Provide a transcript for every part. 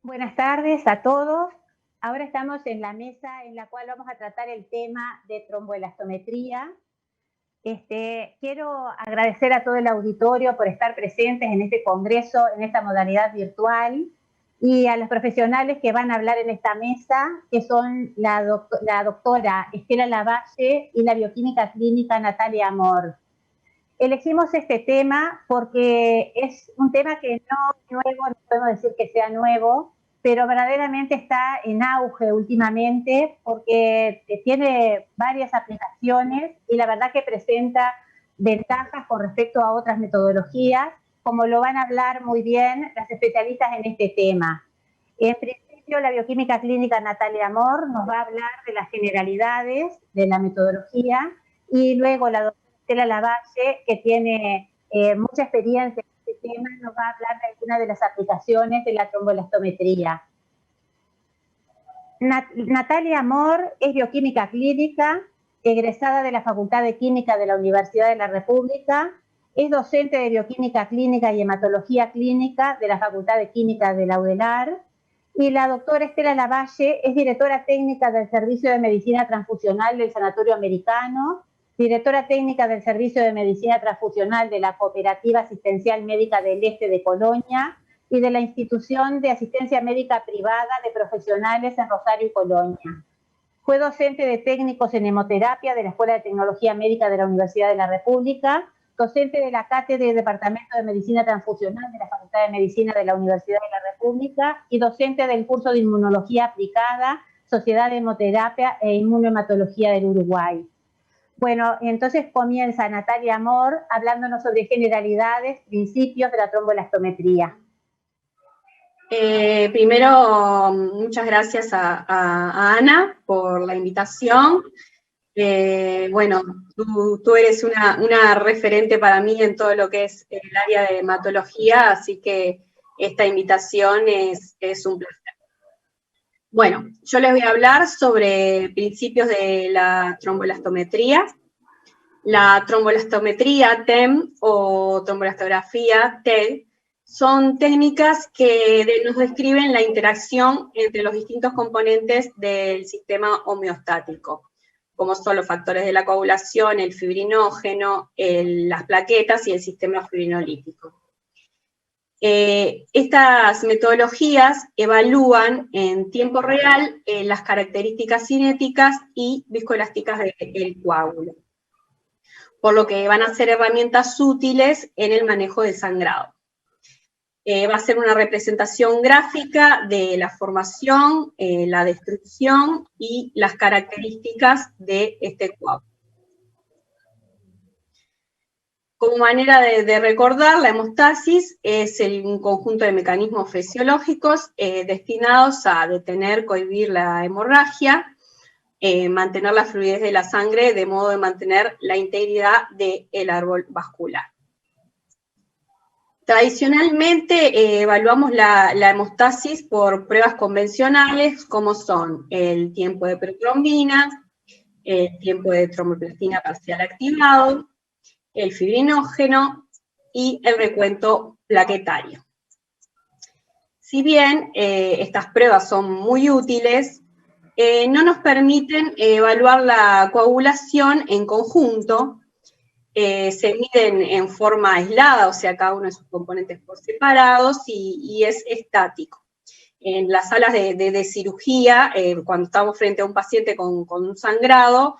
Buenas tardes a todos. Ahora estamos en la mesa en la cual vamos a tratar el tema de tromboelastometría. Quiero agradecer a todo el auditorio por estar presentes en este congreso, en esta modalidad virtual, y a los profesionales que van a hablar en esta mesa, que son la doctora Estela Lavalle y la bioquímica clínica Natalia Amor. Elegimos este tema porque es un tema que no es nuevo, no podemos decir que sea nuevo, pero verdaderamente está en auge últimamente porque tiene varias aplicaciones y la verdad que presenta ventajas con respecto a otras metodologías, como lo van a hablar muy bien las especialistas en este tema. En principio, la bioquímica clínica Natalia Amor nos va a hablar de las generalidades de la metodología y luego la doctora Estela Lavalle, que tiene mucha experiencia en este tema, nos va a hablar de algunas de las aplicaciones de la tromboelastometría. Natalia Amor es bioquímica clínica, egresada de la Facultad de Química de la Universidad de la República, es docente de bioquímica clínica y hematología clínica de la Facultad de Química de la UDELAR, y la doctora Estela Lavalle es directora técnica del Servicio de Medicina Transfusional del Sanatorio Americano, directora técnica del Servicio de Medicina Transfusional de la Cooperativa Asistencial Médica del Este de Colonia y de la Institución de Asistencia Médica Privada de Profesionales en Rosario y Colonia. Fue docente de técnicos en hemoterapia de la Escuela de Tecnología Médica de la Universidad de la República, docente de la Cátedra y Departamento de Medicina Transfusional de la Facultad de Medicina de la Universidad de la República y docente del curso de Inmunología Aplicada, Sociedad de Hemoterapia e Inmunohematología del Uruguay. Bueno, entonces comienza Natalia Amor hablándonos sobre generalidades, principios de la tromboelastometría. Primero, muchas gracias a Ana por la invitación. Bueno, tú eres una referente para mí en todo lo que es el área de hematología, así que esta invitación es un placer. Bueno, yo les voy a hablar sobre principios de la tromboelastometría. La tromboelastometría TEM o tromboelastografía TEG son técnicas que nos describen la interacción entre los distintos componentes del sistema homeostático, como son los factores de la coagulación, el fibrinógeno, las plaquetas y el sistema fibrinolítico. Estas metodologías evalúan en tiempo real las características cinéticas y viscoelásticas del coágulo, por lo que van a ser herramientas útiles en el manejo del sangrado. Va a ser una representación gráfica de la formación, la destrucción y las características de este coágulo. Como manera de recordar, la hemostasis es un conjunto de mecanismos fisiológicos destinados a detener, cohibir la hemorragia, mantener la fluidez de la sangre de modo de mantener la integridad del árbol vascular. Tradicionalmente evaluamos la hemostasis por pruebas convencionales como son el tiempo de protrombina, el tiempo de tromboplastina parcial activado, el fibrinógeno y el recuento plaquetario. Si bien estas pruebas son muy útiles, no nos permiten evaluar la coagulación en conjunto. Se miden en forma aislada, o sea, cada uno de sus componentes por separados, y es estático. En las salas de cirugía, cuando estamos frente a un paciente con un sangrado,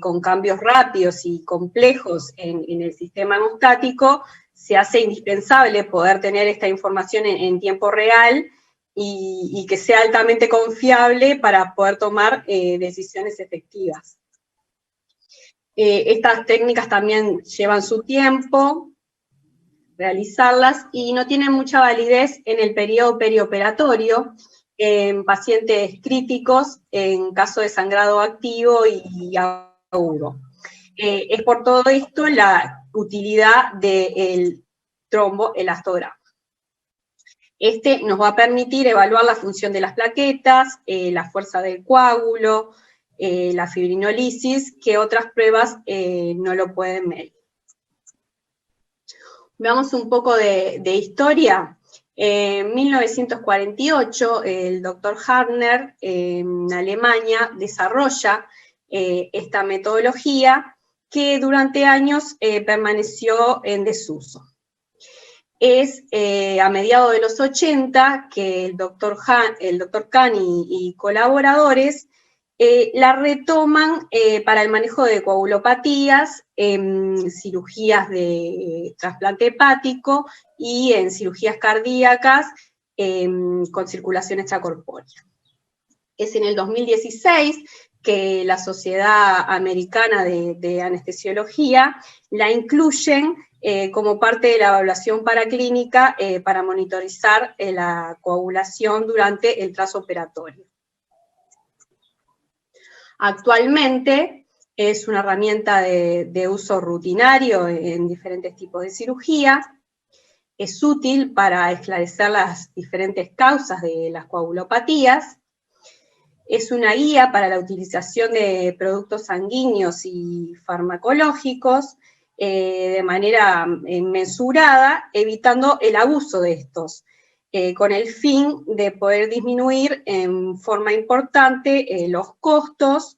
con cambios rápidos y complejos en el sistema hemostático, se hace indispensable poder tener esta información en tiempo real y que sea altamente confiable para poder tomar decisiones efectivas. Estas técnicas también llevan su tiempo realizarlas y no tienen mucha validez en el periodo perioperatorio, en pacientes críticos, en caso de sangrado activo y agudo. Es por todo esto la utilidad del tromboelastograma. Este nos va a permitir evaluar la función de las plaquetas, la fuerza del coágulo, la fibrinolisis, que otras pruebas no lo pueden medir. Veamos un poco de historia. En 1948, el doctor Hartner en Alemania desarrolla esta metodología que durante años permaneció en desuso. Es a mediados de los 80 que el doctor Kahn y colaboradores la retoman para el manejo de coagulopatías en cirugías de trasplante hepático y en cirugías cardíacas con circulación extracorpórea. Es en el 2016 que la Sociedad Americana de Anestesiología la incluyen como parte de la evaluación paraclínica para monitorizar la coagulación durante el trasoperatorio. Actualmente es una herramienta de uso rutinario en diferentes tipos de cirugía. Es útil para esclarecer las diferentes causas de las coagulopatías. Es una guía para la utilización de productos sanguíneos y farmacológicos de manera mensurada, evitando el abuso de estos, con el fin de poder disminuir en forma importante los costos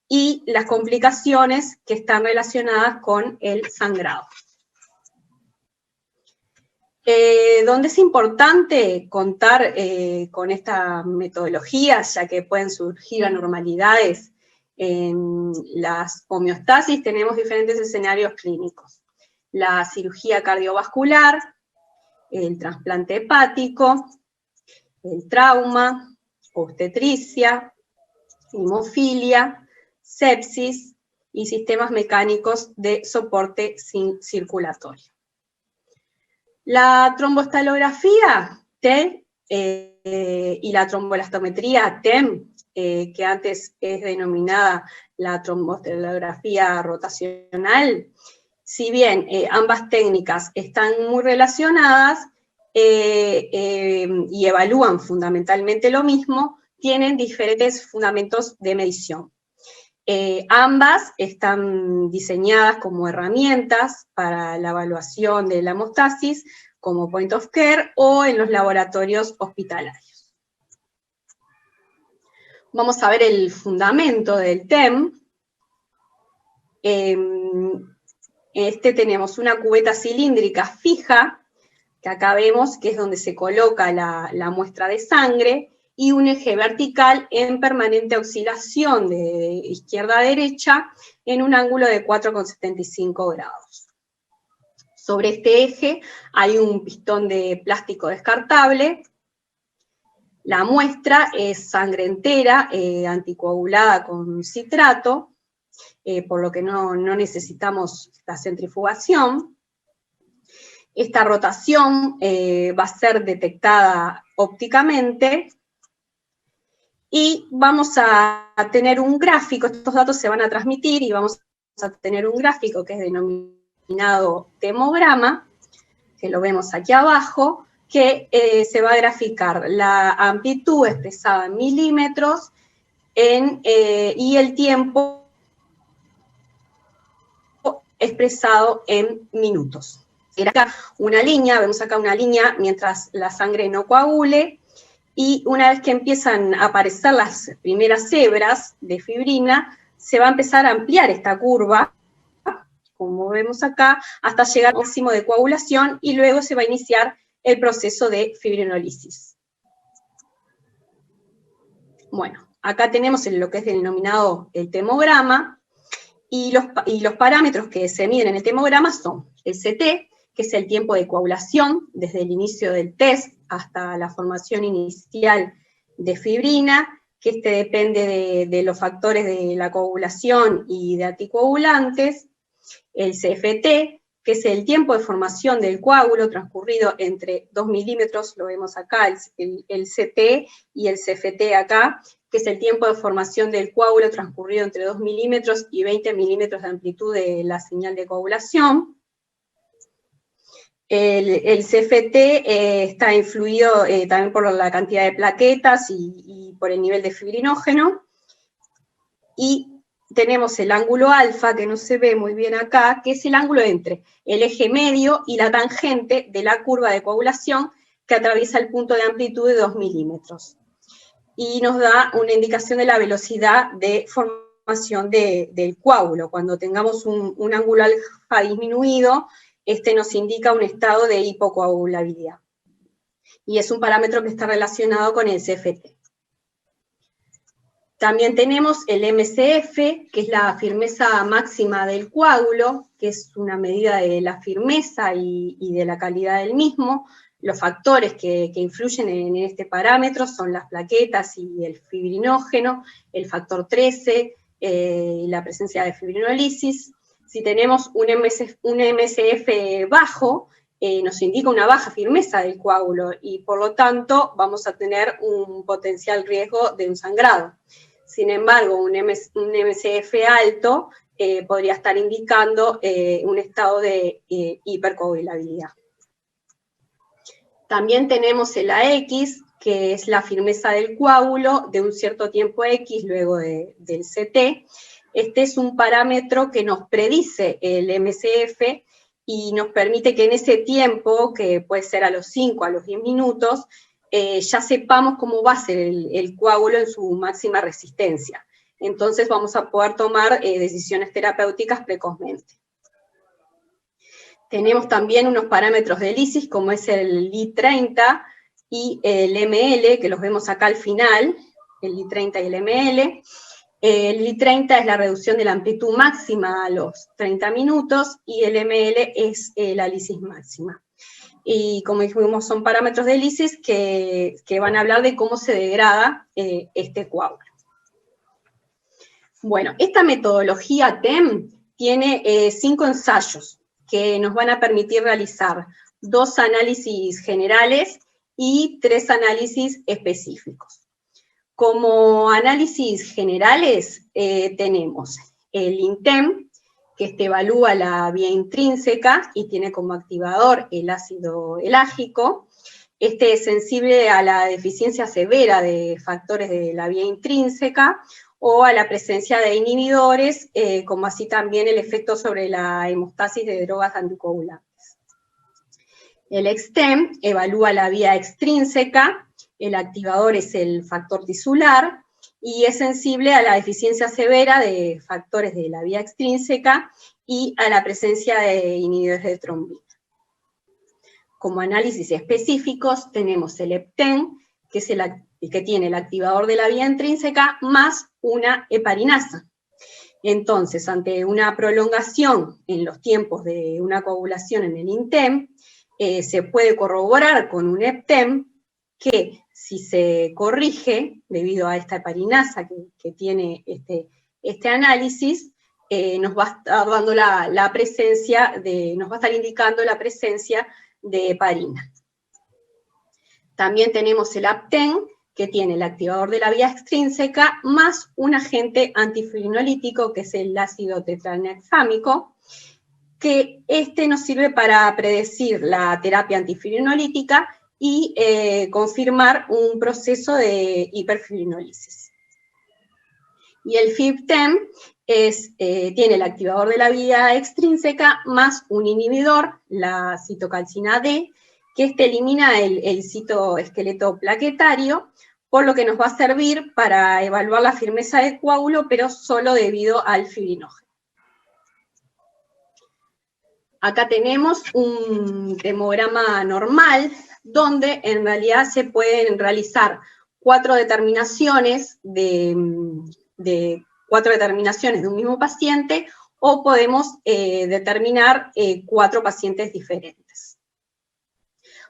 y las complicaciones que están relacionadas con el sangrado. Donde es importante contar con esta metodología, ya que pueden surgir anormalidades en las homeostasis, tenemos diferentes escenarios clínicos. La cirugía cardiovascular, el trasplante hepático, el trauma, obstetricia, hemofilia, sepsis y sistemas mecánicos de soporte circulatorio. La tromboestalografía, TEM, y la tromboelastometría, TEM, que antes es denominada la tromboestalografía rotacional, si bien ambas técnicas están muy relacionadas y evalúan fundamentalmente lo mismo, tienen diferentes fundamentos de medición. Ambas están diseñadas como herramientas para la evaluación de la hemostasis, como point of care o en los laboratorios hospitalarios. Vamos a ver el fundamento del TEM. Tenemos una cubeta cilíndrica fija, que acá vemos que es donde se coloca la muestra de sangre, y un eje vertical en permanente oscilación de izquierda a derecha en un ángulo de 4,75 grados. Sobre este eje hay un pistón de plástico descartable. La muestra es sangre entera, anticoagulada con citrato, por lo que no necesitamos la centrifugación. Esta rotación va a ser detectada ópticamente. Y vamos a tener un gráfico, estos datos se van a transmitir y vamos a tener un gráfico que es denominado temograma, que lo vemos aquí abajo, que se va a graficar la amplitud expresada en milímetros y el tiempo expresado en minutos. Era acá una línea, vemos acá una línea mientras la sangre no coagule, y una vez que empiezan a aparecer las primeras hebras de fibrina, se va a empezar a ampliar esta curva, como vemos acá, hasta llegar al máximo de coagulación, y luego se va a iniciar el proceso de fibrinólisis. Bueno, acá tenemos lo que es denominado el temograma, y los parámetros que se miden en el temograma son el CT, que es el tiempo de coagulación desde el inicio del test hasta la formación inicial de fibrina, que depende de los factores de la coagulación y de anticoagulantes. El CFT, que es el tiempo de formación del coágulo transcurrido entre 2 milímetros, lo vemos acá, el CT y el CFT acá, que es el tiempo de formación del coágulo transcurrido entre 2 milímetros y 20 milímetros de amplitud de la señal de coagulación. El CFT está influido también por la cantidad de plaquetas y por el nivel de fibrinógeno. Y tenemos el ángulo alfa, que no se ve muy bien acá, que es el ángulo entre el eje medio y la tangente de la curva de coagulación, que atraviesa el punto de amplitud de 2 milímetros. Y nos da una indicación de la velocidad de formación del coágulo. Cuando tengamos un ángulo alfa disminuido, este nos indica un estado de hipocoagulabilidad. Y es un parámetro que está relacionado con el CFT. También tenemos el MCF, que es la firmeza máxima del coágulo, que es una medida de la firmeza y de la calidad del mismo. Los factores que influyen en este parámetro son las plaquetas y el fibrinógeno, el factor 13, la presencia de fibrinolisis. Si tenemos un MCF bajo, nos indica una baja firmeza del coágulo y por lo tanto vamos a tener un potencial riesgo de un sangrado. Sin embargo, un MCF alto podría estar indicando un estado de hipercoagulabilidad. También tenemos el AX, que es la firmeza del coágulo de un cierto tiempo X luego del CT. Este es un parámetro que nos predice el MCF y nos permite que en ese tiempo, que puede ser a los 5, a los 10 minutos, ya sepamos cómo va a ser el coágulo en su máxima resistencia. Entonces vamos a poder tomar decisiones terapéuticas precozmente. Tenemos también unos parámetros de lisis, como es el Li30 y el ML, que los vemos acá al final, el Li30 y el ML. El Li30 es la reducción de la amplitud máxima a los 30 minutos, y el ML es la lisis máxima. Y como dijimos, son parámetros de lisis que van a hablar de cómo se degrada este coágulo. Bueno, esta metodología TEM tiene 5 ensayos que nos van a permitir realizar 2 análisis generales y 3 análisis específicos. Como análisis generales tenemos el INTEM, que evalúa la vía intrínseca y tiene como activador el ácido elágico. Este es sensible a la deficiencia severa de factores de la vía intrínseca o a la presencia de inhibidores, como así también el efecto sobre la hemostasis de drogas anticoagulantes. El EXTEM evalúa la vía extrínseca, el activador es el factor tisular, y es sensible a la deficiencia severa de factores de la vía extrínseca y a la presencia de inhibidores de trombina. Como análisis específicos tenemos el EPTEN, que es que tiene el activador de la vía intrínseca más una heparinasa. Entonces, ante una prolongación en los tiempos de una coagulación en el INTEM, se puede corroborar con un EPTEM que si se corrige, debido a esta heparinasa que tiene este análisis, nos va a estar dando nos va a estar indicando la presencia de heparina. También tenemos el APTEN, que tiene el activador de la vía extrínseca, más un agente antifibrinolítico, que es el ácido tetranexámico, que nos sirve para predecir la terapia antifibrinolítica y confirmar un proceso de hiperfibrinolisis. Y el FibTEM tiene el activador de la vía extrínseca más un inhibidor, la citocalcina D, que elimina el citoesqueleto plaquetario, por lo que nos va a servir para evaluar la firmeza del coágulo, pero solo debido al fibrinógeno. Acá tenemos un hemograma normal, donde en realidad se pueden realizar 4 determinaciones de un mismo paciente, o podemos determinar 4 pacientes diferentes.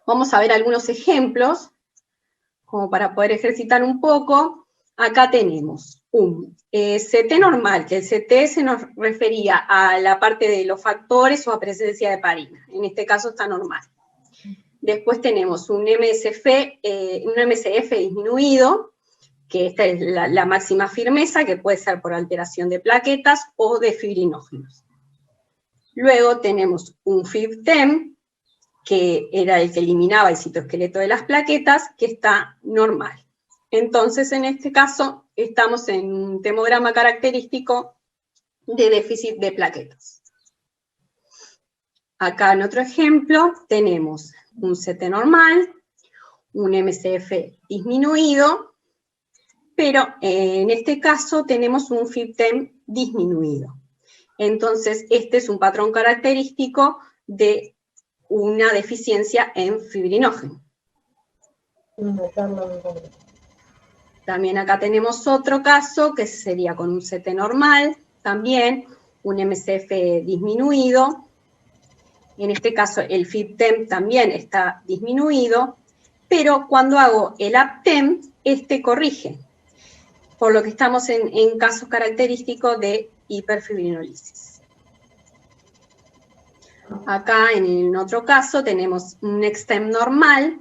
Vamos a ver algunos ejemplos, como para poder ejercitar un poco. Acá tenemos un CT normal, que el CT se nos refería a la parte de los factores o a presencia de heparina. En este caso está normal. Después tenemos un MCF disminuido, que esta es la máxima firmeza, que puede ser por alteración de plaquetas o de fibrinógenos. Luego tenemos un FibTEM, que era el que eliminaba el citoesqueleto de las plaquetas, que está normal. Entonces, en este caso, estamos en un hemograma característico de déficit de plaquetas. Acá en otro ejemplo tenemos un CT normal, un MCF disminuido, pero en este caso tenemos un FibTem disminuido. Entonces, este es un patrón característico de una deficiencia en fibrinógeno. También acá tenemos otro caso que sería con un CT normal, también un MCF disminuido. En este caso el FibTem también está disminuido, pero cuando hago el APTEM, este corrige, por lo que estamos en casos característicos de hiperfibrinolisis. Acá en otro caso tenemos un EXTEM normal.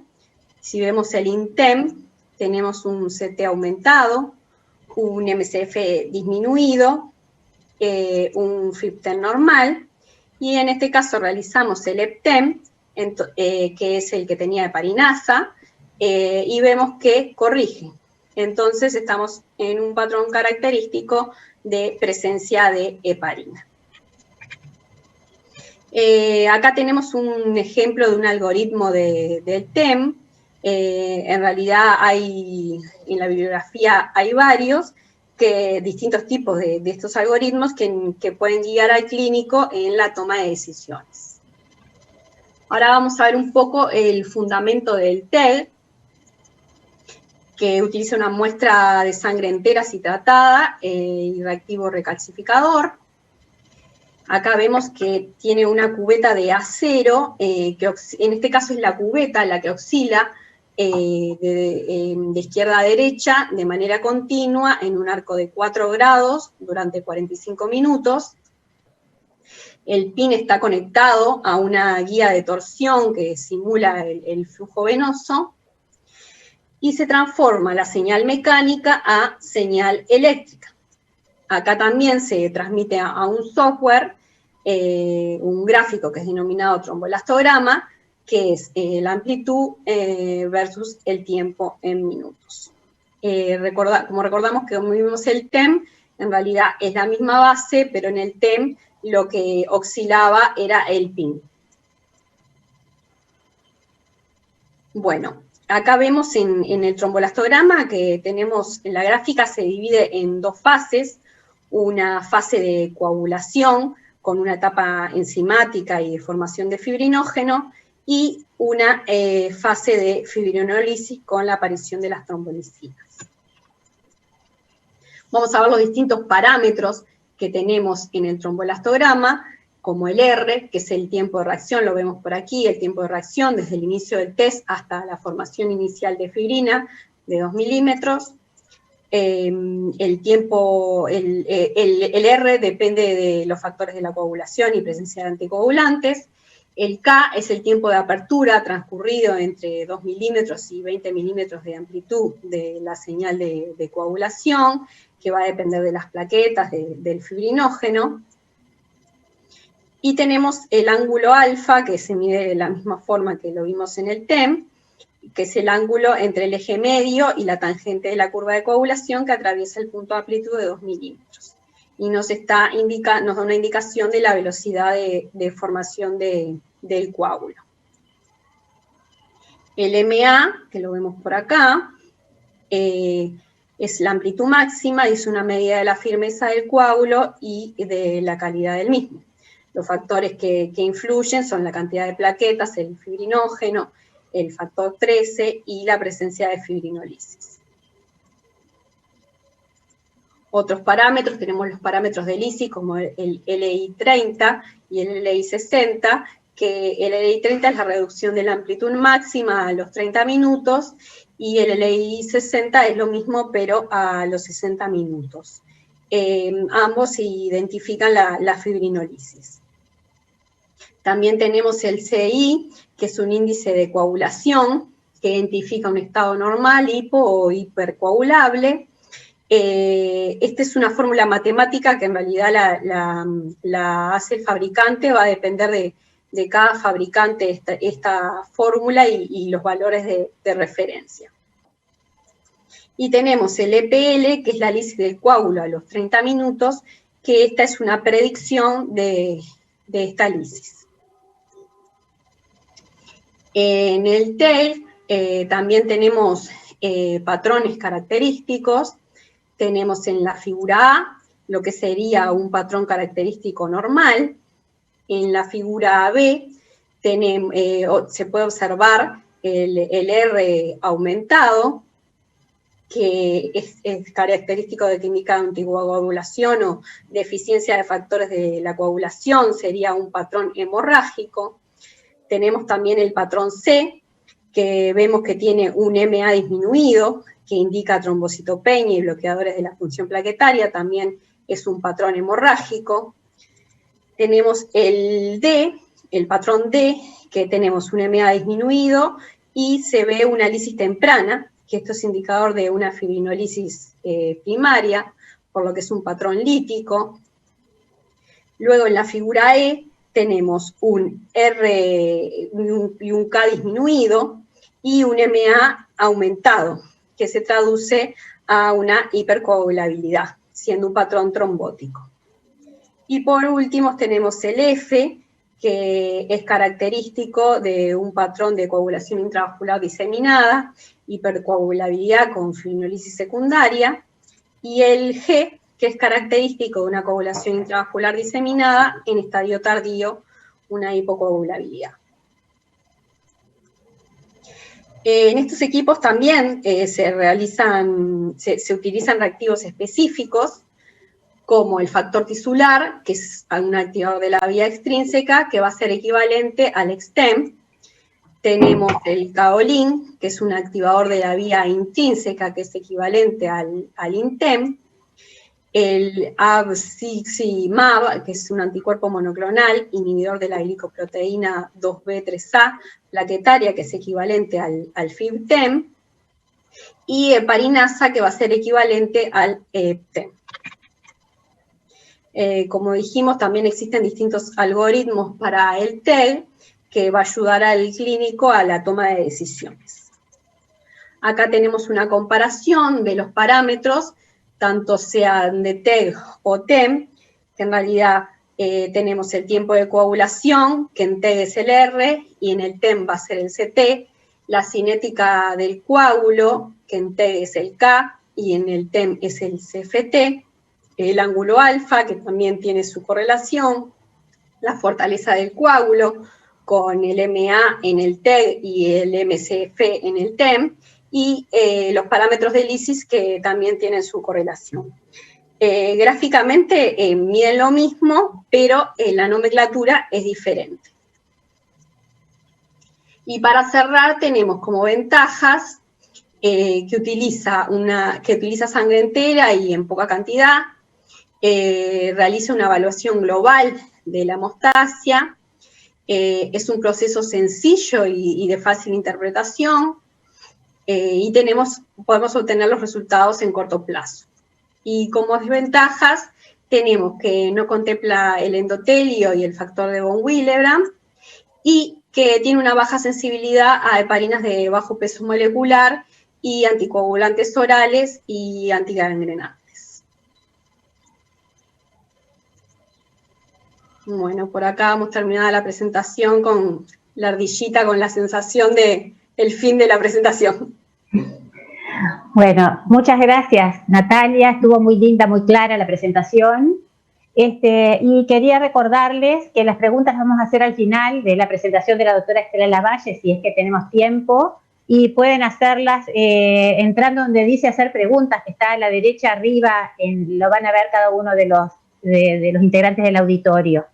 Si vemos el INTEM, tenemos un CT aumentado, un MCF disminuido, un FibTem normal, y en este caso realizamos el EPTEM, que es el que tenía heparinasa, y vemos que corrige. Entonces estamos en un patrón característico de presencia de heparina. Acá tenemos un ejemplo de un algoritmo del TEM. En realidad en la bibliografía hay varios, distintos tipos de estos algoritmos que pueden guiar al clínico en la toma de decisiones. Ahora vamos a ver un poco el fundamento del TEG, que utiliza una muestra de sangre entera citratada y reactivo recalcificador. Acá vemos que tiene una cubeta de acero, que en este caso es la cubeta la que oscila de izquierda a derecha de manera continua en un arco de 4 grados durante 45 minutos. El pin está conectado a una guía de torsión que simula el flujo venoso y se transforma la señal mecánica a señal eléctrica. Acá también se transmite a un software un gráfico que es denominado trombolastograma, que es la amplitud versus el tiempo en minutos. Como recordamos que como vimos el TEM, en realidad es la misma base, pero en el TEM lo que oscilaba era el pin. Bueno, acá vemos en el trombolastograma que tenemos, en la gráfica se divide en dos fases, una fase de coagulación con una etapa enzimática y de formación de fibrinógeno, y una fase de fibrinólisis con la aparición de las trombolicinas. Vamos a ver los distintos parámetros que tenemos en el trombolastograma, como el R, que es el tiempo de reacción, lo vemos por aquí, el tiempo de reacción desde el inicio del test hasta la formación inicial de fibrina de 2 milímetros. El tiempo, el R depende de los factores de la coagulación y presencia de anticoagulantes. El K es el tiempo de apertura transcurrido entre 2 milímetros y 20 milímetros de amplitud de la señal de coagulación, que va a depender de las plaquetas, del fibrinógeno. Y tenemos el ángulo alfa, que se mide de la misma forma que lo vimos en el TEM, que es el ángulo entre el eje medio y la tangente de la curva de coagulación que atraviesa el punto de amplitud de 2 milímetros. Y nos da una indicación de la velocidad de formación del coágulo. El MA, que lo vemos por acá, es la amplitud máxima y es una medida de la firmeza del coágulo y de la calidad del mismo. Los factores que influyen son la cantidad de plaquetas, el fibrinógeno, el factor 13 y la presencia de fibrinolisis. Otros parámetros, tenemos los parámetros del ISI como el LI30 y el LI60, que el LI30 es la reducción de la amplitud máxima a los 30 minutos y el LI60 es lo mismo pero a los 60 minutos. Ambos identifican la fibrinolisis. También tenemos el CI, que es un índice de coagulación, que identifica un estado normal, hipo o hipercoagulable. Esta es una fórmula matemática que en realidad la hace el fabricante, va a depender de cada fabricante esta fórmula y los valores de referencia. Y tenemos el EPL, que es la lisis del coágulo a los 30 minutos, que esta es una predicción de esta lisis. En el TEL también tenemos patrones característicos. Tenemos en la figura A lo que sería un patrón característico normal. En la figura B se puede observar el R aumentado, que es característico de que indica anticoagulación o deficiencia de factores de la coagulación, sería un patrón hemorrágico. Tenemos también el patrón C, que vemos que tiene un MA disminuido, que indica trombocitopenia y bloqueadores de la función plaquetaria, también es un patrón hemorrágico. Tenemos el D, el patrón D, que tenemos un MA disminuido y se ve una lisis temprana, que esto es indicador de una fibrinolisis primaria, por lo que es un patrón lítico. Luego en la figura E tenemos un R y un K disminuido y un MA aumentado, que se traduce a una hipercoagulabilidad, siendo un patrón trombótico. Y por último tenemos el F, que es característico de un patrón de coagulación intravascular diseminada, hipercoagulabilidad con fibrinolisis secundaria, y el G, que es característico de una coagulación intravascular diseminada en estadio tardío, una hipocoagulabilidad. En estos equipos también se utilizan reactivos específicos, como el factor tisular, que es un activador de la vía extrínseca, que va a ser equivalente al XTEM. Tenemos el kaolin, que es un activador de la vía intrínseca, que es equivalente al INTEM. El abciximab, que es un anticuerpo monoclonal, inhibidor de la glicoproteína 2B3A plaquetaria, que es equivalente al FIBTEM. Y heparinasa, que va a ser equivalente al EPTEM. Como dijimos, también existen distintos algoritmos para el TEG, que va a ayudar al clínico a la toma de decisiones. Acá tenemos una comparación de los parámetros, tanto sean de TEG o TEM, que en realidad tenemos el tiempo de coagulación, que en TEG es el R, y en el TEM va a ser el CT, la cinética del coágulo, que en TEG es el K, y en el TEM es el CFT, el ángulo alfa, que también tiene su correlación, la fortaleza del coágulo, con el MA en el TEG y el MCF en el TEM, y los parámetros de lisis que también tienen su correlación. Gráficamente miden lo mismo, pero la nomenclatura es diferente. Y para cerrar tenemos como ventajas que utiliza sangre entera y en poca cantidad, realiza una evaluación global de la hemostasia, es un proceso sencillo y de fácil interpretación, y podemos obtener los resultados en corto plazo. Y como desventajas, tenemos que no contempla el endotelio y el factor de von Willebrand, y que tiene una baja sensibilidad a heparinas de bajo peso molecular y anticoagulantes orales y antigangrenantes. Bueno, por acá hemos terminado la presentación con la ardillita, con la sensación de el fin de la presentación. Bueno, muchas gracias, Natalia. Estuvo muy linda, muy clara la presentación. Y quería recordarles que las preguntas las vamos a hacer al final de la presentación de la doctora Estela Lavalle, si es que tenemos tiempo, y pueden hacerlas entrando donde dice hacer preguntas, que está a la derecha arriba, lo van a ver cada uno de los integrantes del auditorio.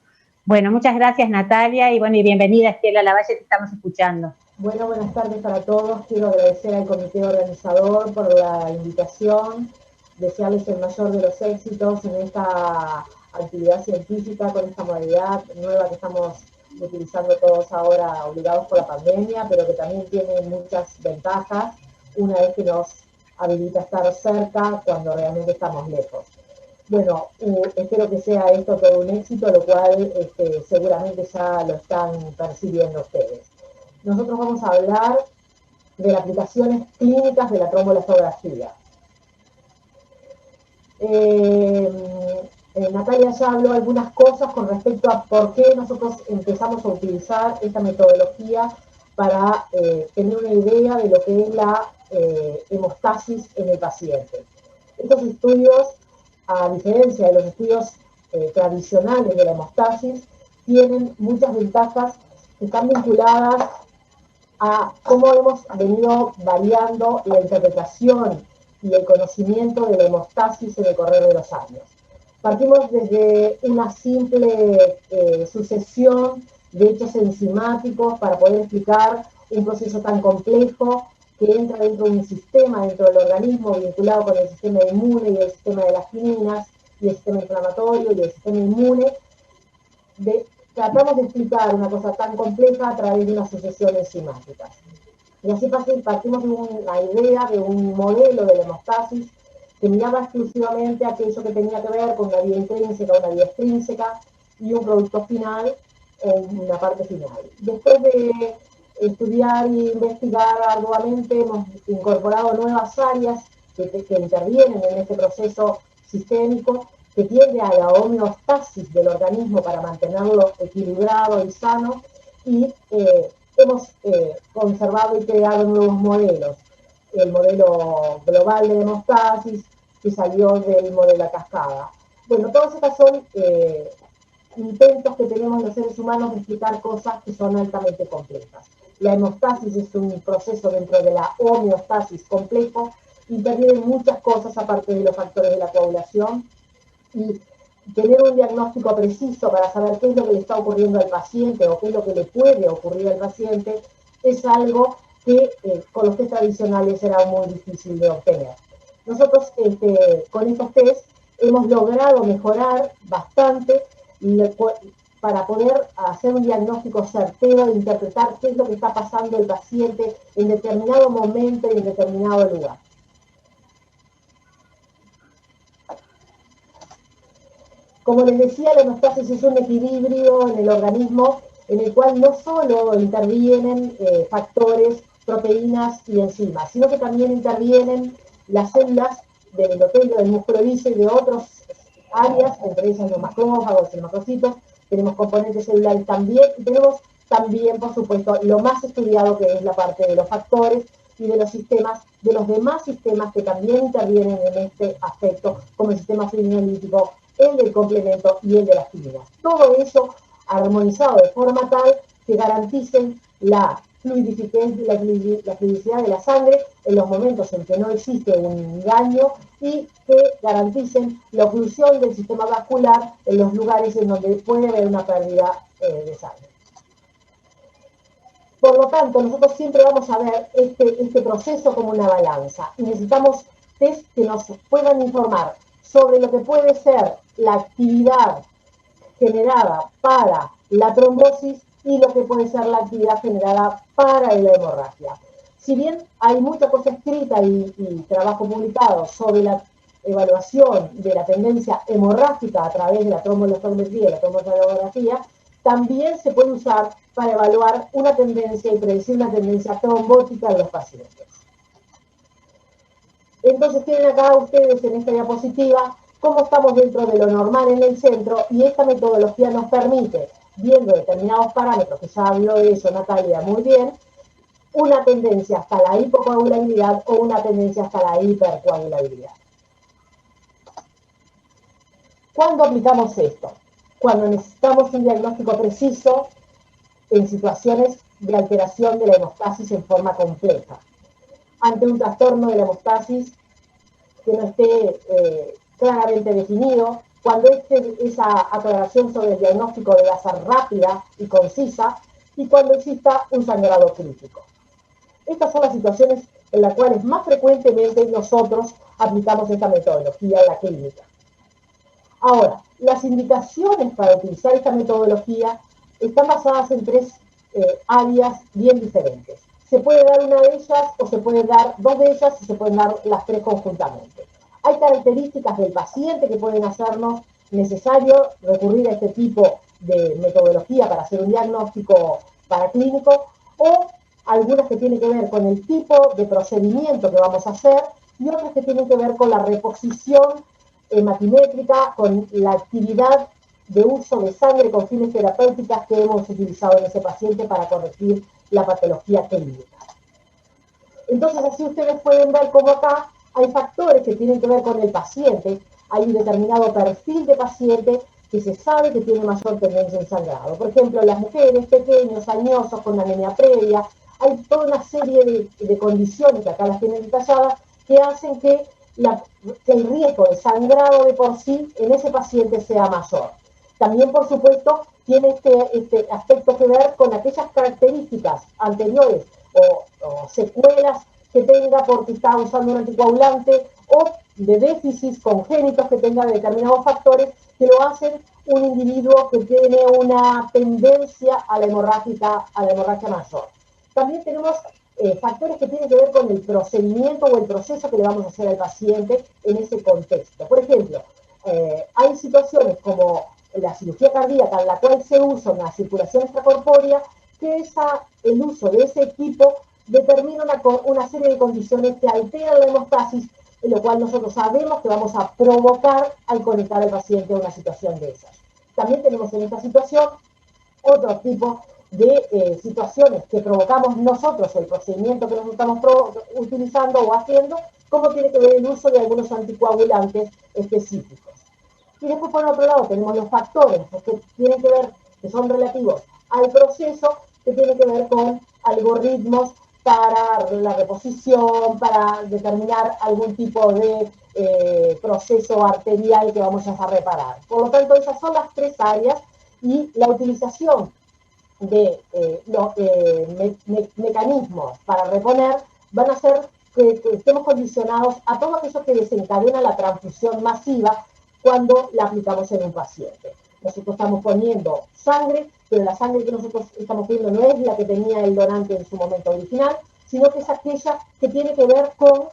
Bueno, muchas gracias, Natalia, y bueno, y bienvenida, Estela Lavalle, te estamos escuchando. Bueno, buenas tardes para todos. Quiero agradecer al comité organizador por la invitación, desearles el mayor de los éxitos en esta actividad científica con esta modalidad nueva que estamos utilizando todos ahora, obligados por la pandemia, pero que también tiene muchas ventajas, una vez que nos habilita a estar cerca cuando realmente estamos lejos. Bueno, espero que sea esto todo un éxito, lo cual seguramente ya lo están percibiendo ustedes. Nosotros vamos a hablar de las aplicaciones clínicas de la tromboelastografía. Natalia ya habló algunas cosas con respecto a por qué nosotros empezamos a utilizar esta metodología para tener una idea de lo que es la hemostasis en el paciente. Estos estudios, a diferencia de los estudios tradicionales de la hemostasis, tienen muchas ventajas que están vinculadas a cómo hemos venido variando la interpretación y el conocimiento de la hemostasis en el correr de los años. Partimos desde una simple sucesión de hechos enzimáticos para poder explicar un proceso tan complejo que entra dentro de un sistema, dentro del organismo, vinculado con el sistema inmune y el sistema de las quiminas, y el sistema inflamatorio y el sistema inmune. Tratamos de explicar una cosa tan compleja a través de una sucesión enzimática. Y así partimos de una idea, de un modelo de la hemostasis que miraba exclusivamente aquello que tenía que ver con una vía intrínseca, una vía extrínseca y un producto final o una parte final. Después de estudiar e investigar arduamente, hemos incorporado nuevas áreas que intervienen en este proceso sistémico que tiende a la homeostasis del organismo para mantenerlo equilibrado y sano, y hemos conservado y creado nuevos modelos. El modelo global de hemostasis, que salió del modelo a cascada. Bueno, todas estas son intentos que tenemos los seres humanos de explicar cosas que son altamente complejas. La hemostasis es un proceso dentro de la homeostasis complejo, intervienen muchas cosas aparte de los factores de la coagulación, y tener un diagnóstico preciso para saber qué es lo que le está ocurriendo al paciente o qué es lo que le puede ocurrir al paciente es algo que con los test tradicionales era muy difícil de obtener. Nosotros con estos test hemos logrado mejorar bastante para poder hacer un diagnóstico certero, de interpretar qué es lo que está pasando el paciente en determinado momento y en determinado lugar. Como les decía, la hemostasis es un equilibrio en el organismo en el cual no solo intervienen factores, proteínas y enzimas, sino que también intervienen las células del endotelio, del músculo liso y de otras áreas, entre ellas los macrófagos y los macrocitos. Tenemos componentes celulares también, y tenemos también, por supuesto, lo más estudiado, que es la parte de los factores y de los sistemas, de los demás sistemas que también intervienen en este aspecto, como el sistema fibrinolítico, el del complemento y el de las fibras. Todo eso armonizado de forma tal que garanticen la fluidicidad de la sangre en los momentos en que no existe un daño, y que garanticen la oclusión del sistema vascular en los lugares en donde puede haber una pérdida de sangre. Por lo tanto, nosotros siempre vamos a ver este proceso como una balanza, y necesitamos test que nos puedan informar sobre lo que puede ser la actividad generada para la trombosis y lo que puede ser la actividad generada para la hemorragia. Si bien hay mucha cosa escrita y trabajo publicado sobre la evaluación de la tendencia hemorrágica a través de la tromboelastografía y la tromboelastografía, también se puede usar para evaluar una tendencia y predecir una tendencia trombótica en los pacientes. Entonces tienen acá ustedes en esta diapositiva cómo estamos dentro de lo normal en el centro, y esta metodología nos permite, viendo determinados parámetros, que ya habló de eso Natalia muy bien, una tendencia hasta la hipocoagulabilidad o una tendencia hasta la hipercoagulabilidad. ¿Cuándo aplicamos esto? Cuando necesitamos un diagnóstico preciso en situaciones de alteración de la hemostasis en forma compleja. Ante un trastorno de la hemostasis que no esté claramente definido, cuando esa aclaración sobre el diagnóstico debe ser rápida y concisa, y cuando exista un sangrado crítico. Estas son las situaciones en las cuales más frecuentemente nosotros aplicamos esta metodología en la clínica. Ahora, las indicaciones para utilizar esta metodología están basadas en tres áreas bien diferentes. Se puede dar una de ellas, o se pueden dar dos de ellas, y se pueden dar las tres conjuntamente. Hay características del paciente que pueden hacernos necesario recurrir a este tipo de metodología para hacer un diagnóstico paraclínico, o algunas que tienen que ver con el tipo de procedimiento que vamos a hacer, y otras que tienen que ver con la reposición hematimétrica, con la actividad de uso de sangre con fines terapéuticas que hemos utilizado en ese paciente para corregir la patología clínica. Entonces, así ustedes pueden ver cómo acá hay factores que tienen que ver con el paciente. Hay un determinado perfil de paciente que se sabe que tiene mayor tendencia en sangrado. Por ejemplo, las mujeres, pequeños, añosos, con anemia previa. Hay toda una serie de condiciones, que acá las tienen detalladas, que hacen que el riesgo de sangrado de por sí en ese paciente sea mayor. También, por supuesto, tiene este aspecto que ver con aquellas características anteriores o secuelas que tenga porque está usando un anticoagulante o de déficits congénitos que tenga determinados factores que lo hacen un individuo que tiene una tendencia a la hemorragia mayor. También tenemos factores que tienen que ver con el procedimiento o el proceso que le vamos a hacer al paciente en ese contexto. Por ejemplo, hay situaciones como la cirugía cardíaca en la cual se usa una circulación extracorpórea, que el uso de ese equipo determina una serie de condiciones que alteran la hemostasis, en lo cual nosotros sabemos que vamos a provocar al conectar al paciente a una situación de esas. También tenemos en esta situación otro tipo de situaciones que provocamos nosotros, el procedimiento que nosotros estamos utilizando o haciendo, como tiene que ver el uso de algunos anticoagulantes específicos. Y después, por otro lado, tenemos los factores que tienen que ver, que son relativos al proceso, que tiene que ver con algoritmos para la reposición, para determinar algún tipo de proceso arterial que vamos a reparar. Por lo tanto, esas son las tres áreas y la utilización de los mecanismos para reponer van a hacer que estemos condicionados a todo aquello que desencadena la transfusión masiva cuando la aplicamos en un paciente. Nosotros estamos poniendo sangre, pero la sangre que nosotros estamos poniendo no es la que tenía el donante en su momento original, sino que es aquella que tiene que ver con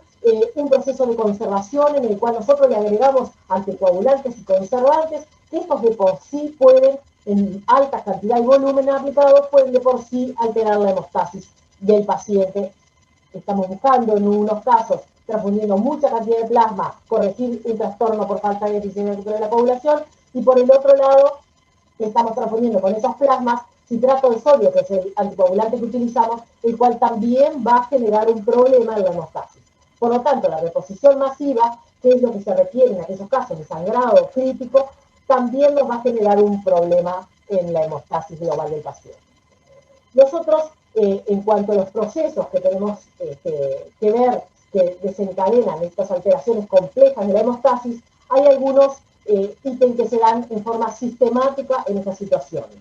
un proceso de conservación en el cual nosotros le agregamos anticoagulantes y conservantes, que estos de por sí pueden, en alta cantidad y volumen aplicados, pueden de por sí alterar la hemostasis del paciente. Estamos buscando en unos casos, transfundiendo mucha cantidad de plasma, corregir un trastorno por falta de eficiencia de la coagulación, y por el otro lado, estamos transfundiendo con esos plasmas citrato de sodio, que es el anticoagulante que utilizamos, el cual también va a generar un problema en la hemostasis. Por lo tanto, la reposición masiva, que es lo que se requiere en aquellos casos de sangrado crítico, también nos va a generar un problema en la hemostasis global del paciente. Nosotros, en cuanto a los procesos que tenemos que ver que desencadenan estas alteraciones complejas de la hemostasis, hay algunos ítems que se dan en forma sistemática en estas situaciones.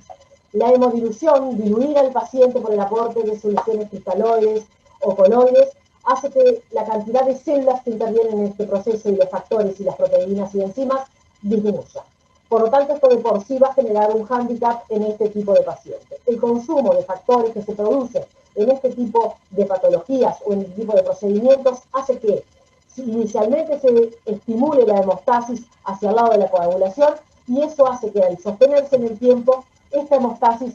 La hemodilución, diluir al paciente por el aporte de soluciones cristaloides o coloides, hace que la cantidad de células que intervienen en este proceso y los factores y las proteínas y enzimas disminuya. Por lo tanto, esto de por sí va a generar un hándicap en este tipo de pacientes. El consumo de factores que se producen en este tipo de patologías o en este tipo de procedimientos hace que inicialmente se estimule la hemostasis hacia el lado de la coagulación, y eso hace que al sostenerse en el tiempo, esta hemostasis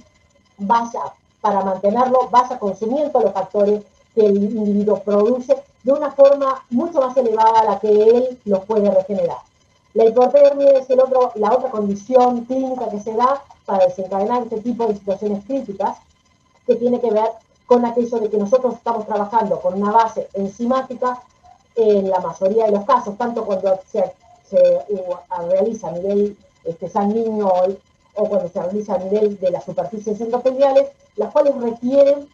para mantenerlo, vaya consumiendo los factores que el individuo produce de una forma mucho más elevada a la que él los puede regenerar. La hipotermia es la otra condición clínica que se da para desencadenar este tipo de situaciones críticas, que tiene que ver con aquello de que nosotros estamos trabajando con una base enzimática en la mayoría de los casos, tanto cuando se realiza a nivel sanguíneo o cuando se realiza a nivel de las superficies endoteliales, las cuales requieren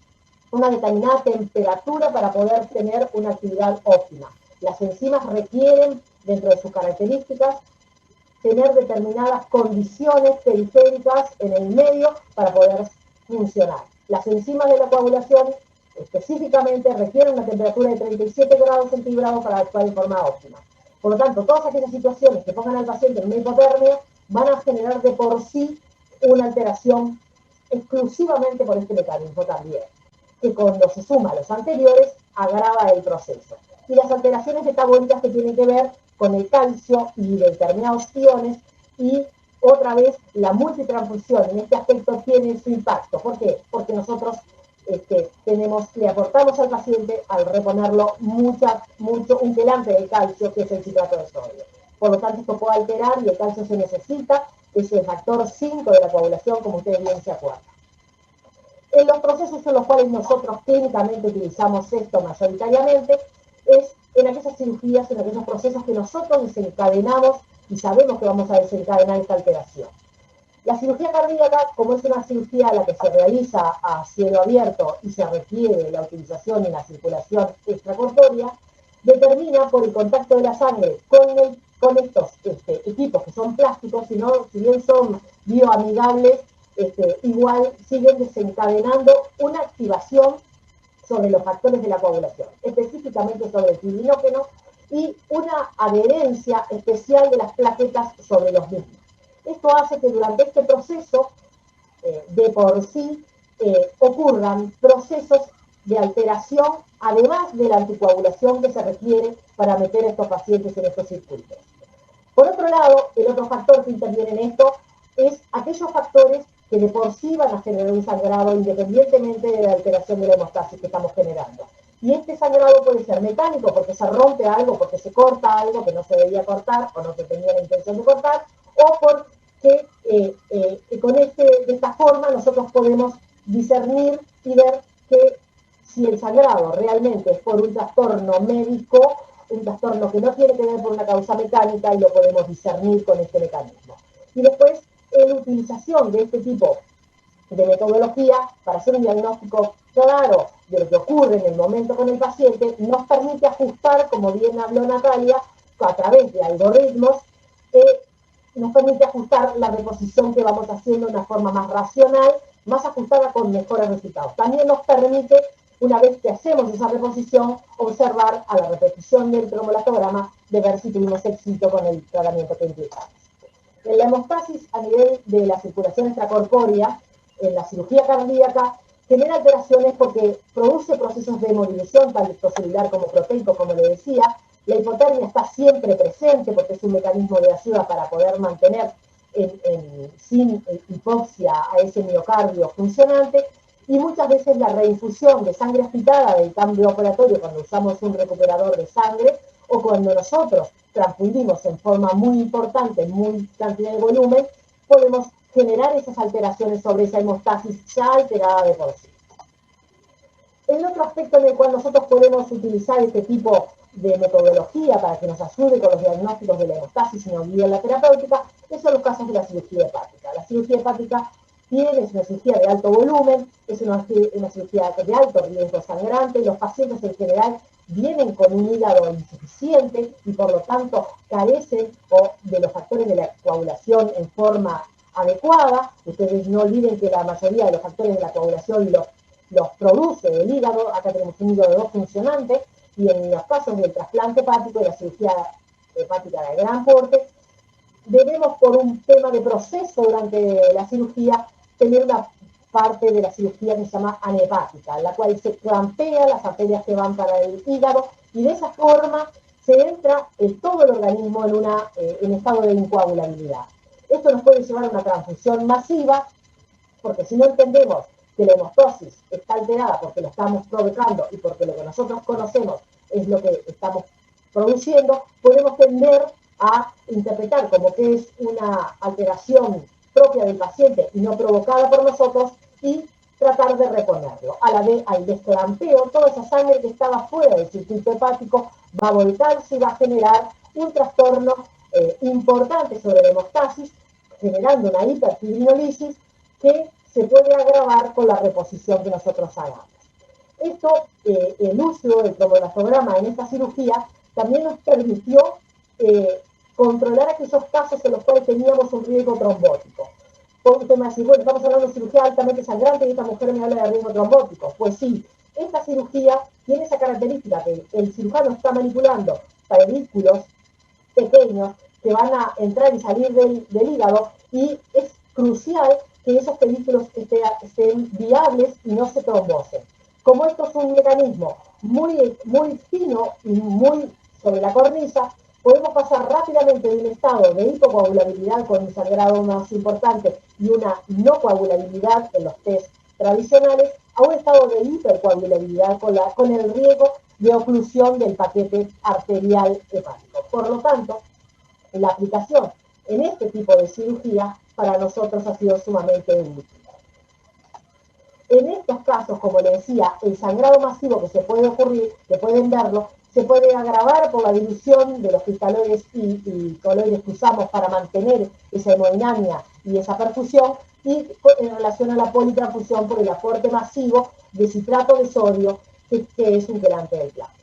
una determinada temperatura para poder tener una actividad óptima. Las enzimas requieren, dentro de sus características, tener determinadas condiciones periféricas en el medio para poder funcionar. Las enzimas de la coagulación específicamente requieren una temperatura de 37 grados centígrados para actuar de forma óptima. Por lo tanto, todas aquellas situaciones que pongan al paciente en una hipotermia van a generar de por sí una alteración exclusivamente por este mecanismo también, que cuando se suma a los anteriores agrava el proceso. Y las alteraciones metabólicas que tienen que ver con el calcio y determinados iones, y otra vez la multitransfusión en este aspecto tiene su impacto. ¿Por qué? Porque nosotros le aportamos al paciente al reponerlo mucho un quelante de calcio, que es el citrato de sodio. Por lo tanto, esto puede alterar, y el calcio se necesita, es el factor 5 de la coagulación, como ustedes bien se acuerdan. En los procesos en los cuales nosotros clínicamente utilizamos esto mayoritariamente es en aquellas cirugías, en aquellos procesos que nosotros desencadenamos y sabemos que vamos a desencadenar esta alteración. La cirugía cardíaca, como es una cirugía a la que se realiza a cielo abierto y se requiere la utilización y la circulación extracorpórea, determina por el contacto de la sangre con estos equipos que son plásticos, si bien son bioamigables, igual siguen desencadenando una activación sobre los factores de la coagulación, específicamente sobre el fibrinógeno y una adherencia especial de las plaquetas sobre los mismos. Esto hace que durante este proceso, de por sí, ocurran procesos de alteración, además de la anticoagulación que se requiere para meter a estos pacientes en estos circuitos. Por otro lado, el otro factor que interviene en esto es aquellos factores que de por sí van a generar un sangrado independientemente de la alteración de la hemostasis que estamos generando. Y este sangrado puede ser mecánico porque se rompe algo, porque se corta algo que no se debía cortar o no se tenía la intención de cortar, o porque de esta forma nosotros podemos discernir y ver que si el sangrado realmente es por un trastorno médico, un trastorno que no tiene que ver por una causa mecánica, y lo podemos discernir con este mecanismo. Y después, la utilización de este tipo de metodología para hacer un diagnóstico claro de lo que ocurre en el momento con el paciente, nos permite ajustar, como bien habló Natalia, a través de algoritmos, nos permite ajustar la reposición que vamos haciendo de una forma más racional, más ajustada con mejores resultados. También nos permite, una vez que hacemos esa reposición, observar a la repetición del trombolastograma de ver si tuvimos éxito con el tratamiento que implicamos. En la hemostasis a nivel de la circulación extracorpórea, en la cirugía cardíaca, genera alteraciones porque produce procesos de hemodilución, tanto celular como proteico, como le decía. La hipotermia está siempre presente porque es un mecanismo de ayuda para poder mantener sin hipoxia a ese miocardio funcionante, y muchas veces la reinfusión de sangre agitada del cambio operatorio cuando usamos un recuperador de sangre o cuando nosotros transfundimos en forma muy importante, muy cantidad de volumen, podemos generar esas alteraciones sobre esa hemostasis ya alterada de por sí. El otro aspecto en el cual nosotros podemos utilizar este tipo de metodología para que nos ayude con los diagnósticos de la hemostasis y nos guíe en la terapéutica, son los casos de la cirugía hepática. La cirugía hepática es una cirugía de alto volumen, es una cirugía de alto riesgo sangrante, y los pacientes en general vienen con un hígado insuficiente y por lo tanto carecen de los factores de la coagulación en forma adecuada. Ustedes no olviden que la mayoría de los factores de la coagulación los produce el hígado. Acá tenemos un hígado no funcionante, y en los casos del trasplante hepático y la cirugía hepática de gran porte, debemos, por un tema de proceso durante la cirugía, tener una parte de la cirugía que se llama anhepática, en la cual se clampean las arterias que van para el hígado, y de esa forma se entra todo el organismo en estado de incoagulabilidad. Esto nos puede llevar a una transfusión masiva, porque si no entendemos que la hemostasis está alterada porque lo estamos provocando y porque lo que nosotros conocemos es lo que estamos produciendo, podemos tender a interpretar como que es una alteración propia del paciente y no provocada por nosotros, y tratar de reponerlo. A la vez, al desclampeo, toda esa sangre que estaba fuera del circuito hepático va a volcarse y va a generar un trastorno importante sobre la hemostasis, generando una hiperfibrinolisis que se puede agravar con la reposición que nosotros hagamos. Esto, el uso del trombolastograma en esta cirugía también nos permitió controlar aquellos casos en los cuales teníamos un riesgo trombótico. Porque usted me dice, bueno, estamos hablando de cirugía altamente sangrante y esta mujer me habla de riesgo trombótico. Pues sí, esta cirugía tiene esa característica que el cirujano está manipulando pedículos pequeños que van a entrar y salir del hígado, y es crucial que esos pedículos estén viables y no se trombosen. Como esto es un mecanismo muy, muy fino y muy sobre la cornisa, podemos pasar rápidamente de un estado de hipocoagulabilidad con un sangrado más importante y una no coagulabilidad en los test tradicionales, a un estado de hipercoagulabilidad con el riesgo de oclusión del paquete arterial hepático. Por lo tanto, la aplicación en este tipo de cirugía para nosotros ha sido sumamente útil. En estos casos, como le decía, el sangrado masivo que se puede ocurrir, que pueden verlo, se puede agravar por la dilución de los cristaloides y coloides que usamos para mantener esa hemodinamia y esa perfusión, y en relación a la politransfusión por el aporte masivo de citrato de sodio, que es un quelante del plasma.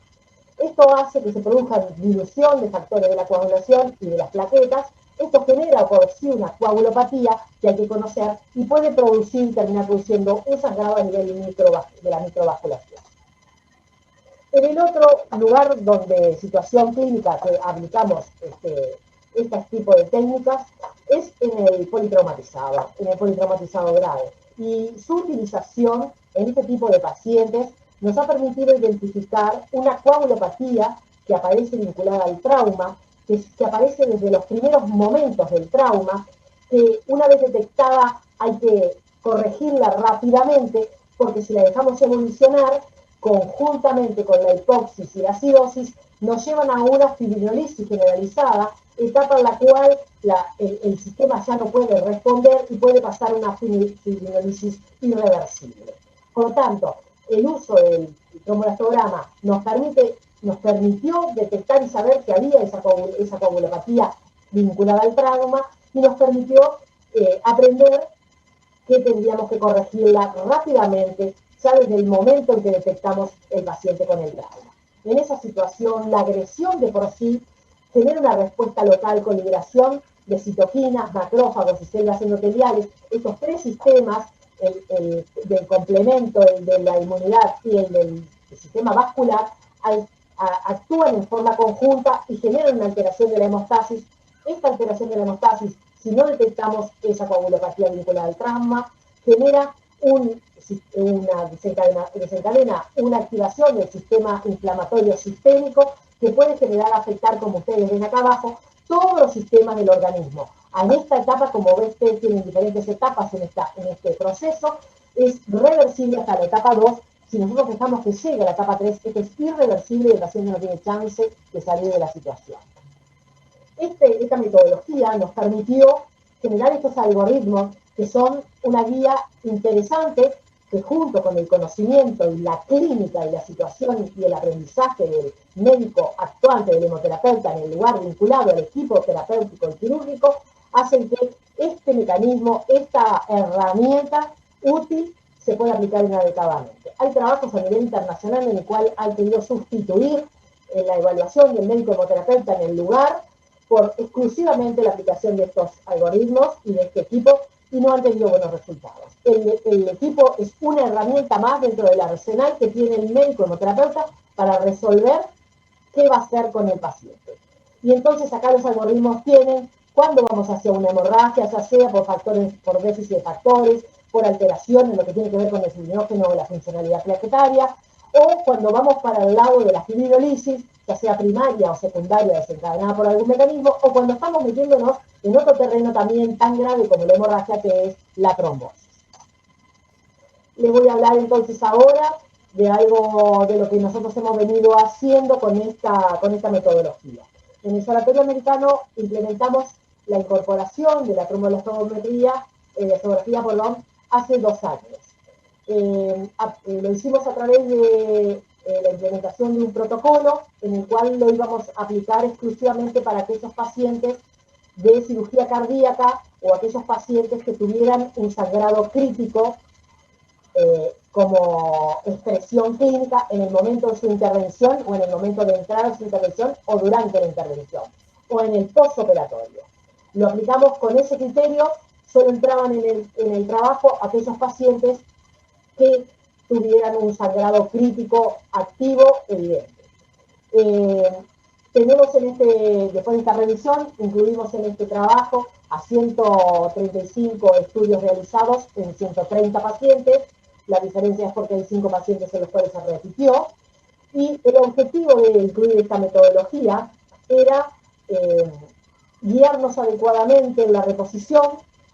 Esto hace que se produzca dilución de factores de la coagulación y de las plaquetas. Esto genera por sí una coagulopatía que hay que conocer y puede terminar produciendo un sangrado a nivel de la microvasculación. En el otro lugar donde situación clínica que aplicamos este tipo de técnicas es en el politraumatizado grave. Y su utilización en este tipo de pacientes nos ha permitido identificar una coagulopatía que aparece vinculada al trauma, que aparece desde los primeros momentos del trauma, que una vez detectada hay que corregirla rápidamente, porque si la dejamos evolucionar, conjuntamente con la hipoxis y la acidosis, nos llevan a una fibrinolisis generalizada, etapa en la cual el sistema ya no puede responder y puede pasar a una fibrinolisis irreversible. Por lo tanto, el uso del tromboelastograma nos permitió detectar y saber que había esa coagulopatía vinculada al trauma y nos permitió aprender que tendríamos que corregirla rápidamente ya desde el momento en que detectamos el paciente con el trauma. En esa situación, la agresión de por sí genera una respuesta local con liberación de citoquinas, macrófagos y células endoteliales. Estos tres sistemas, el del complemento, el de la inmunidad y el del sistema vascular, actúan en forma conjunta y generan una alteración de la hemostasis. Esta alteración de la hemostasis, si no detectamos esa coagulopatía vinculada al trauma, desencadena una activación del sistema inflamatorio sistémico que puede afectar, como ustedes ven acá abajo, todos los sistemas del organismo. En esta etapa, como ven, ustedes tienen diferentes etapas en este proceso, es reversible hasta la etapa 2. Si nosotros dejamos que llegue a la etapa 3, esto es irreversible y el paciente no tiene chance de salir de la situación. Esta metodología nos permitió generar estos algoritmos que son una guía interesante que junto con el conocimiento y la clínica y la situación y el aprendizaje del médico actuante, del hemoterapeuta en el lugar vinculado al equipo terapéutico y quirúrgico, hacen que este mecanismo, esta herramienta útil, se pueda aplicar inadecuadamente. Hay trabajos a nivel internacional en el cual han querido sustituir la evaluación del médico hemoterapeuta en el lugar por exclusivamente la aplicación de estos algoritmos y de este equipo, y no han tenido buenos resultados. El equipo es una herramienta más dentro del arsenal que tiene el médico hemoterapeuta para resolver qué va a hacer con el paciente. Y entonces acá los algoritmos tienen cuándo vamos hacia una hemorragia, ya sea por déficit de factores, por alteración en lo que tiene que ver con el fibrinógeno o la funcionalidad plaquetaria, o cuando vamos para el lado de la fibrinolisis, ya sea primaria o secundaria desencadenada por algún mecanismo, o cuando estamos metiéndonos en otro terreno también tan grave como la hemorragia, que es la trombosis. Les voy a hablar entonces ahora de algo de lo que nosotros hemos venido haciendo con esta metodología. En el Sanatorio Americano implementamos la incorporación de la tromboelastometría, hace 2 años. Lo hicimos a través de la implementación de un protocolo en el cual lo íbamos a aplicar exclusivamente para aquellos pacientes de cirugía cardíaca o aquellos pacientes que tuvieran un sangrado crítico como expresión clínica en el momento de su intervención o en el momento de entrar a su intervención o durante la intervención o en el postoperatorio. Lo aplicamos con ese criterio, solo entraban en el trabajo aquellos pacientes que tuvieran un sangrado crítico activo evidente. Tenemos después de esta revisión, incluimos en este trabajo a 135 estudios realizados en 130 pacientes. La diferencia es porque hay 5 pacientes en los cuales se repitió. Y el objetivo de incluir esta metodología era guiarnos adecuadamente en la reposición,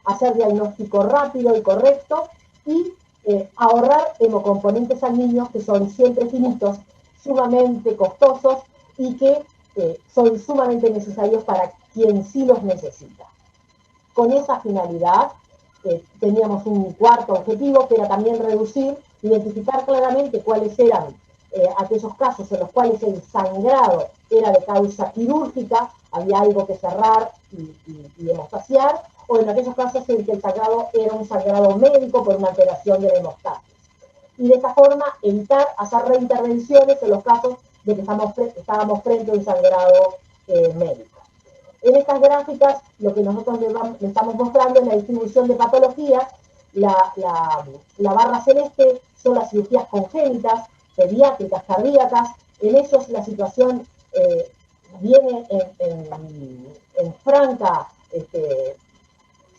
hacer diagnóstico rápido y correcto y ahorrar hemocomponentes sanguíneos que son siempre finitos, sumamente costosos y que son sumamente necesarios para quien sí los necesita. Con esa finalidad, teníamos un cuarto objetivo, que era también reducir, identificar claramente cuáles eran aquellos casos en los cuales el sangrado era de causa quirúrgica, había algo que cerrar y hemostasiar, o en aquellos casos en que el sangrado era un sangrado médico por una alteración de la hemostasis. Y de esta forma evitar hacer reintervenciones en los casos de que estábamos frente a un sangrado médico. En estas gráficas lo que nosotros le estamos mostrando es la distribución de patologías. La barra celeste son las cirugías congénitas, pediátricas, cardíacas. En ellos la situación viene en franca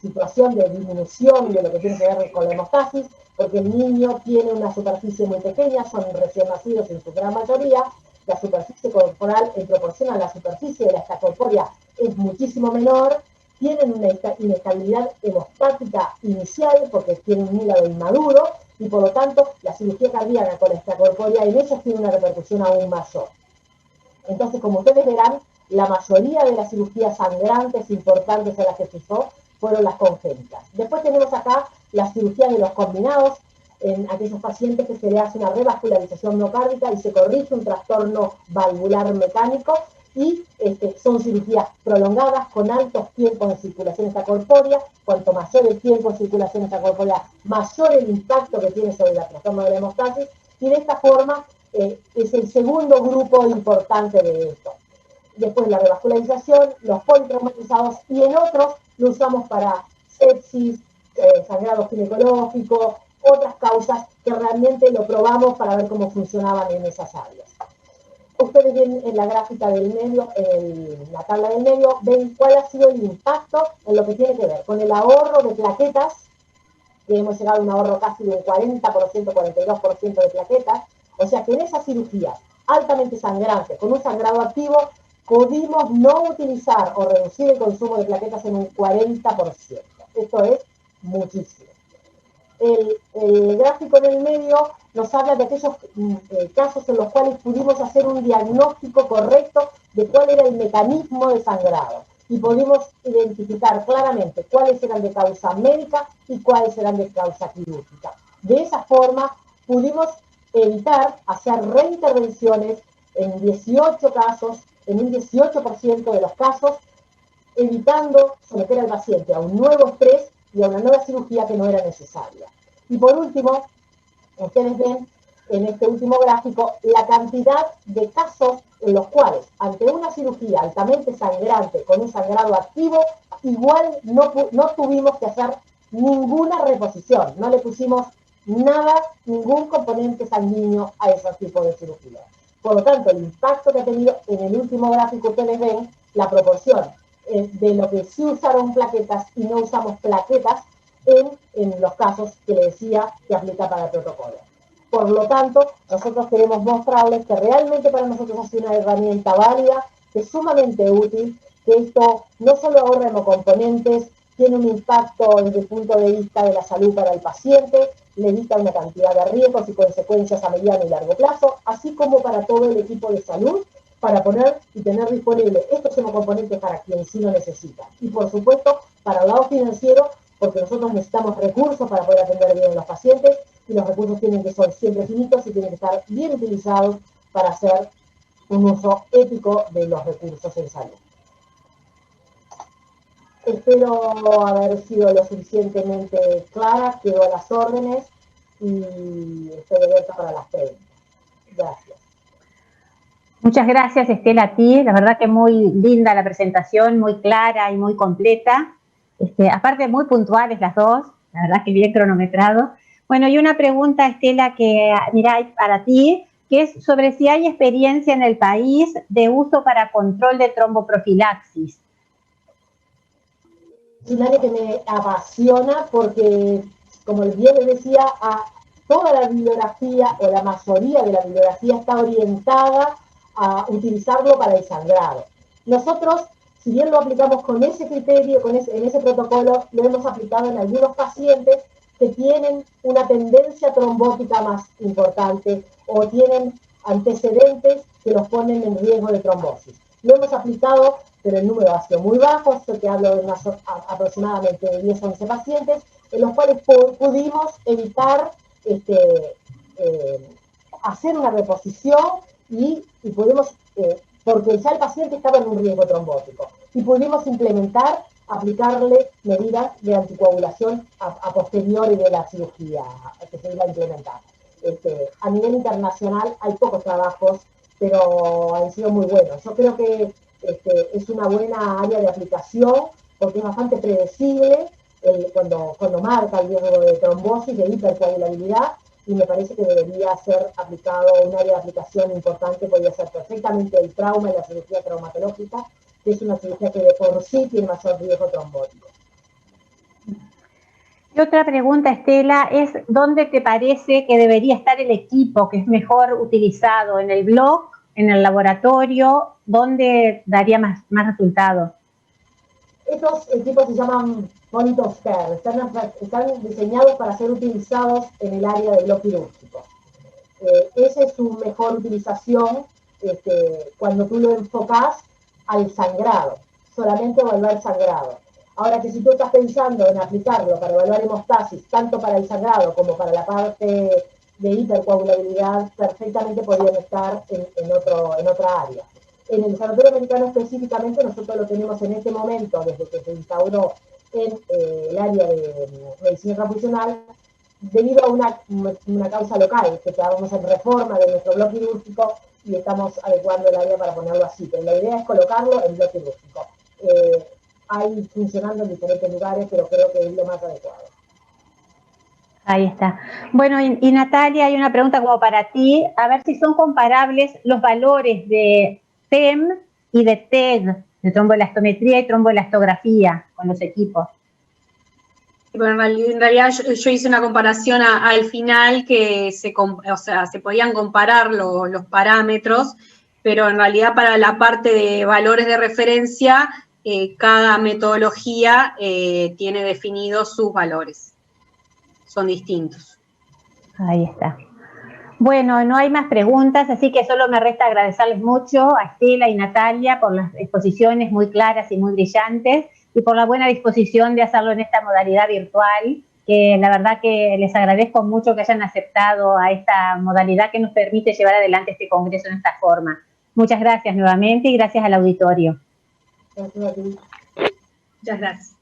situación de disminución de lo que tiene que ver con la hemostasis, porque el niño tiene una superficie muy pequeña, son recién nacidos en su gran mayoría, la superficie corporal en proporción a la superficie de la extracorpórea es muchísimo menor, tienen una inestabilidad hemostática inicial porque tienen un hígado inmaduro y por lo tanto la cirugía cardíaca con la extracorpórea en ellos tiene una repercusión aún mayor. Entonces, como ustedes verán, la mayoría de las cirugías sangrantes importantes a las que se usó fueron las congénitas. Después tenemos acá las cirugías de los combinados, en aquellos pacientes que se le hace una revascularización miocárdica y se corrige un trastorno valvular mecánico, y son cirugías prolongadas con altos tiempos de circulación extracorpórea. Cuanto mayor el tiempo de circulación extracorpórea, mayor el impacto que tiene sobre el trastorno de la hemostasis, y de esta forma es el segundo grupo importante de esto. Después la revascularización, los politraumatizados, y en otros lo usamos para sepsis, sangrado ginecológico, otras causas que realmente lo probamos para ver cómo funcionaban en esas áreas. Ustedes ven en la gráfica del medio, en la tabla del medio, ven cuál ha sido el impacto en lo que tiene que ver con el ahorro de plaquetas, que hemos llegado a un ahorro casi de un 40%, 42% de plaquetas. O sea que en esas cirugías altamente sangrantes, con un sangrado activo, pudimos no utilizar o reducir el consumo de plaquetas en un 40%. Esto es muchísimo. El gráfico en el medio nos habla de aquellos casos en los cuales pudimos hacer un diagnóstico correcto de cuál era el mecanismo de sangrado y pudimos identificar claramente cuáles eran de causa médica y cuáles eran de causa quirúrgica. De esa forma pudimos evitar hacer reintervenciones en 18 casos, en un 18% de los casos, evitando someter al paciente a un nuevo estrés y a una nueva cirugía que no era necesaria. Y por último, ustedes ven en este último gráfico la cantidad de casos en los cuales, ante una cirugía altamente sangrante, con un sangrado activo, igual no tuvimos que hacer ninguna reposición, no le pusimos nada, ningún componente sanguíneo a ese tipo de cirugía. Por lo tanto, el impacto que ha tenido en el último gráfico, ustedes ven la proporción de lo que sí usaron plaquetas y no usamos plaquetas en los casos que le decía que aplica para el protocolo. Por lo tanto, nosotros queremos mostrarles que realmente para nosotros es una herramienta válida, que es sumamente útil, que esto no solo ahorra hemocomponentes, tiene un impacto desde el punto de vista de la salud para el paciente, le evita una cantidad de riesgos y consecuencias a mediano y largo plazo, así como para todo el equipo de salud, para poner y tener disponible estos hemocomponentes para quien sí lo necesita. Y por supuesto, para el lado financiero, porque nosotros necesitamos recursos para poder atender bien a los pacientes, y los recursos tienen que ser siempre finitos y tienen que estar bien utilizados para hacer un uso ético de los recursos en salud. Espero haber sido lo suficientemente clara, quedo a las órdenes y estoy abierta para las preguntas. Gracias. Muchas gracias, Estela, a ti. La verdad que muy linda la presentación, muy clara y muy completa. Aparte, muy puntuales las dos, la verdad que bien cronometrado. Bueno, y una pregunta, Estela, que mira, para ti, que es sobre si hay experiencia en el país de uso para control de tromboprofilaxis. Es un área que me apasiona porque, como bien les decía, toda la bibliografía o la mayoría de la bibliografía está orientada a utilizarlo para el sangrado. Nosotros, si bien lo aplicamos con ese criterio, en ese protocolo, lo hemos aplicado en algunos pacientes que tienen una tendencia trombótica más importante o tienen antecedentes que los ponen en riesgo de trombosis. Lo hemos aplicado, pero el número ha sido muy bajo, esto que hablo de aproximadamente 10 o 11 pacientes, en los cuales pudimos evitar hacer una reposición y pudimos, porque ya el paciente estaba en un riesgo trombótico, y pudimos implementar, aplicarle medidas de anticoagulación a posteriori de la cirugía que se iba a implementar. A nivel internacional hay pocos trabajos, pero han sido muy buenos. Yo creo que es una buena área de aplicación porque es bastante predecible cuando marca el riesgo de trombosis, de hipercoagulabilidad, y me parece que debería ser aplicado, un área de aplicación importante podría ser perfectamente el trauma y la cirugía traumatológica, que es una cirugía que de por sí tiene mayor riesgo trombótico. Y otra pregunta, Estela, es ¿dónde te parece que debería estar el equipo que es mejor utilizado? ¿En el blog, en el laboratorio? ¿Dónde daría más resultado? Estos equipos se llaman point of care, están diseñados para ser utilizados en el área del blog quirúrgico. Esa es su mejor utilización cuando tú lo enfocas al sangrado, solamente evaluar sangrado. Ahora que si tú estás pensando en aplicarlo para evaluar hemostasis, tanto para el sangrado como para la parte de hipercoagulabilidad, perfectamente podrían estar en otra área. En el Sanatorio Americano específicamente, nosotros lo tenemos en este momento, desde que se instauró en el área de medicina transfusional, debido a una causa local, que estábamos en reforma de nuestro bloque quirúrgico y estamos adecuando el área para ponerlo así. Pero la idea es colocarlo en bloque quirúrgico. Hay funcionando en diferentes lugares, pero creo que es lo más adecuado. Ahí está. Bueno, y Natalia, hay una pregunta como para ti, a ver si son comparables los valores de TEM y de TEG, de tromboelastometría y tromboelastografía con los equipos. Bueno, en realidad yo hice una comparación al final que se podían comparar los parámetros, pero en realidad para la parte de valores de referencia, cada metodología tiene definidos sus valores. Son distintos. Ahí está. Bueno, no hay más preguntas, así que solo me resta agradecerles mucho a Estela y Natalia por las exposiciones muy claras y muy brillantes y por la buena disposición de hacerlo en esta modalidad virtual, que la verdad que les agradezco mucho que hayan aceptado a esta modalidad que nos permite llevar adelante este congreso en esta forma. Muchas gracias nuevamente y gracias al auditorio. Gracias a ti. Muchas gracias.